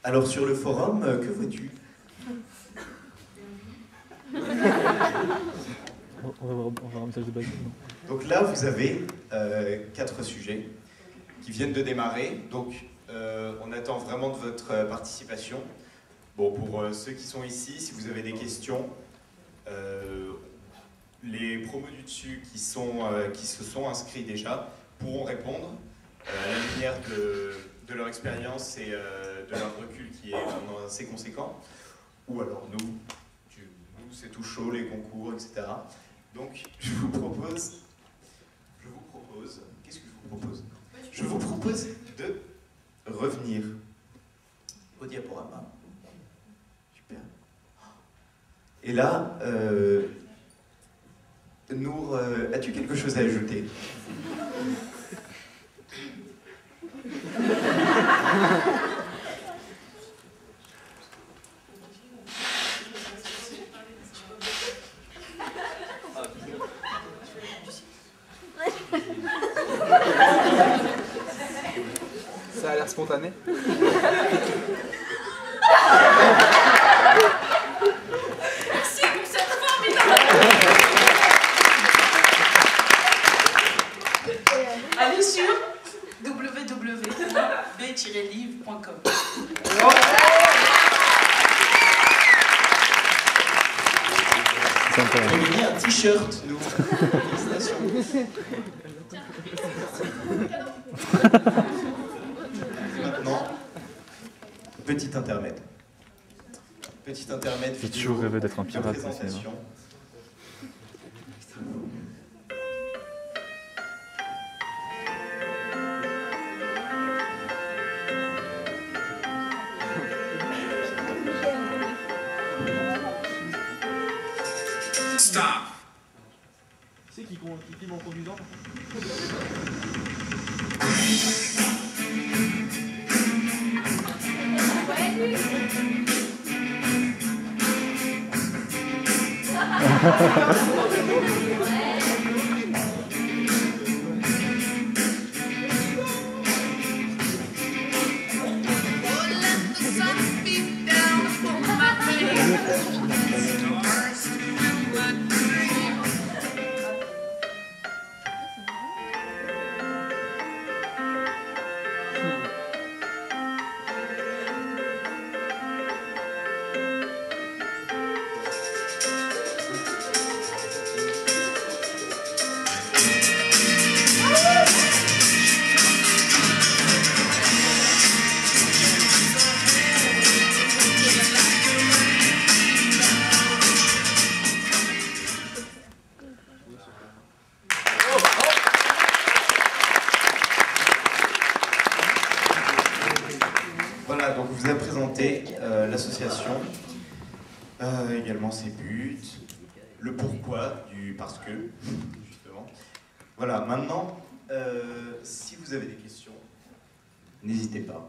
Alors sur le forum, que vois-tu? On va voir un message de base. Donc là, vous avez 4 sujets qui viennent de démarrer. Donc on attend vraiment de votre participation. Bon, pour ceux qui sont ici, si vous avez des questions, les promos du dessus qui se sont inscrits déjà pourront répondre à la lumière de leur expérience et de leur recul qui est vraiment assez conséquent. Ou alors nous c'est tout chaud, les concours, etc. Donc je vous propose, qu'est-ce que je vous propose? Je vous propose de revenir au diaporama. Super. Et là, Nour, as-tu quelque chose à ajouter? Ça a l'air spontané. Merci pour cette formidable. Allez sur www.b-livre.com. On a gagné un t-shirt, nous. Félicitations. Maintenant, petit intermède. Petit intermède. J'ai toujours rêvé d'être un de pirate. présentation. Stop. Tu sais qui filme en conduisant? Voilà, donc on vous a présenté l'association, également ses buts, le pourquoi du parce que, justement. Voilà, maintenant, si vous avez des questions, n'hésitez pas.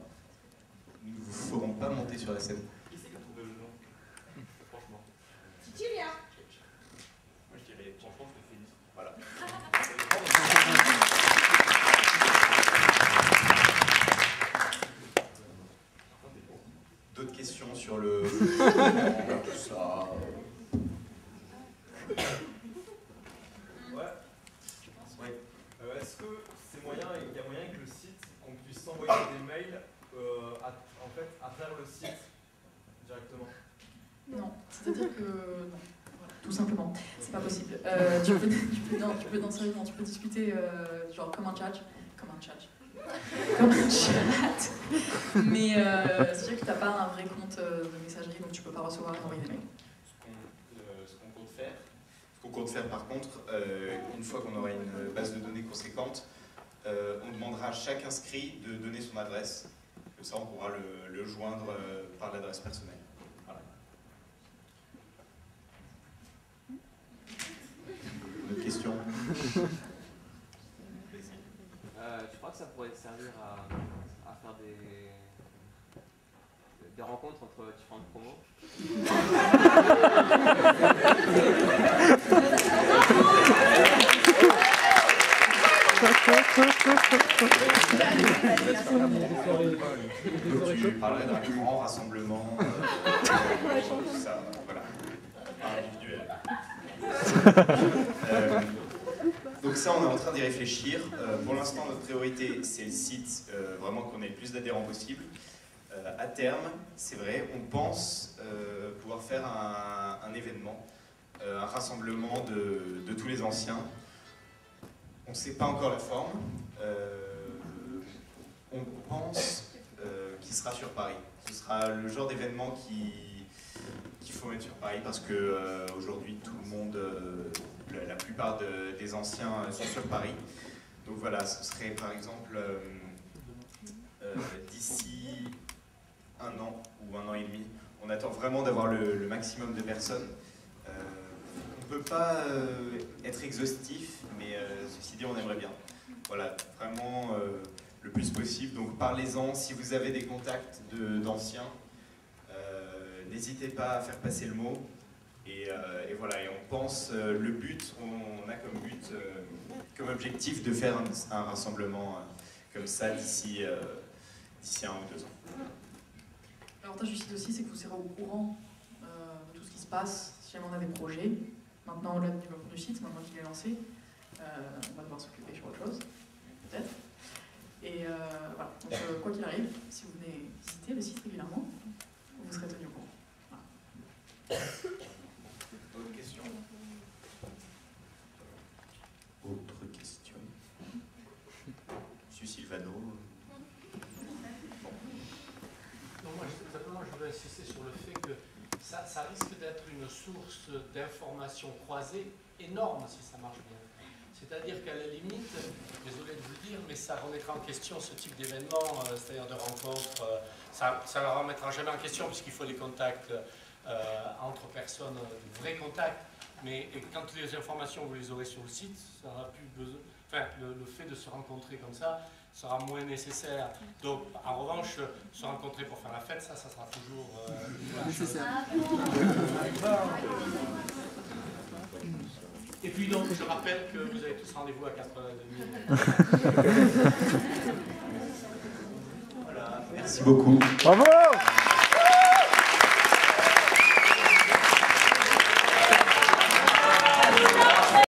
Nous ne vous ferons pas monter sur la scène. Qui c'est qui a trouvé le nom? Franchement. Cecilia. Moi je dirais, franchement, je te félicite. Voilà. D'autres questions sur le... tout ça. Ouais. Ouais. Est-ce que c'est moyen, il y a moyen que le site, qu'on puisse s'envoyer des mails en fait, à travers le site directement? Non, c'est-à-dire que non. Voilà, tout simplement, c'est pas possible. Tu peux discuter genre comme un chat, mais c'est-à-dire que tu n'as pas un vrai compte de messagerie, donc tu peux pas recevoir et envoyer des mails. Ce qu'on compte faire par contre, une fois qu'on aura une base de données conséquente, on demandera à chaque inscrit de donner son adresse. Comme ça, on pourra le joindre par l'adresse personnelle. Voilà. D'autres questions? Tu crois que ça pourrait servir à faire des rencontres entre différentes promos? Donc tu parlerais d'un grand rassemblement, ça, voilà, individuel. Donc ça, on est en train d'y réfléchir. Pour l'instant, notre priorité, c'est le site, vraiment qu'on ait le plus d'adhérents possible. À terme, c'est vrai, on pense pouvoir faire un événement, un rassemblement de tous les anciens. On ne sait pas encore la forme. On pense qu'il sera sur Paris. Ce sera le genre d'événement qu'il faut mettre sur Paris parce que aujourd'hui tout le monde, la plupart des anciens sont sur Paris. Donc voilà, ce serait par exemple d'ici un an ou un an et demi. On attend vraiment d'avoir le maximum de personnes. On ne peut pas être exhaustif, mais ceci dit, on aimerait bien. Voilà, vraiment le plus possible. Donc parlez-en, si vous avez des contacts d'anciens, n'hésitez pas à faire passer le mot. Et voilà, et on pense, le but, on a comme but, comme objectif de faire un rassemblement comme ça d'ici 1 ou 2 ans. L'avantage du site aussi, c'est que vous serez au courant de tout ce qui se passe, si jamais on a des projets. Maintenant, au-delà du développement du site, maintenant qu'il est lancé, on va devoir s'occuper sur autre chose, peut-être. Et voilà, donc quoi qu'il arrive, si vous venez visiter le site régulièrement, vous serez tenu au courant. Voilà. Autre question? Autre question? Monsieur Silvano? Non, moi, simplement, je voudrais insister sur le fait que ça risque d'être une source d'informations croisées énorme si ça marche bien. C'est-à-dire qu'à la limite, désolé de vous le dire, mais ça remettra en question ce type d'événement, c'est-à-dire de rencontres, ça ne remettra jamais en question puisqu'il faut des contacts entre personnes, de vrais contacts, mais quand les informations, vous les aurez sur le site, ça n'aura plus besoin, enfin, le fait de se rencontrer comme ça sera moins nécessaire. Donc, en revanche, se rencontrer pour faire la fête, ça sera toujours nécessaire. Et puis donc, je rappelle que vous avez tous rendez-vous à 4h30. Voilà, merci beaucoup. Bravo!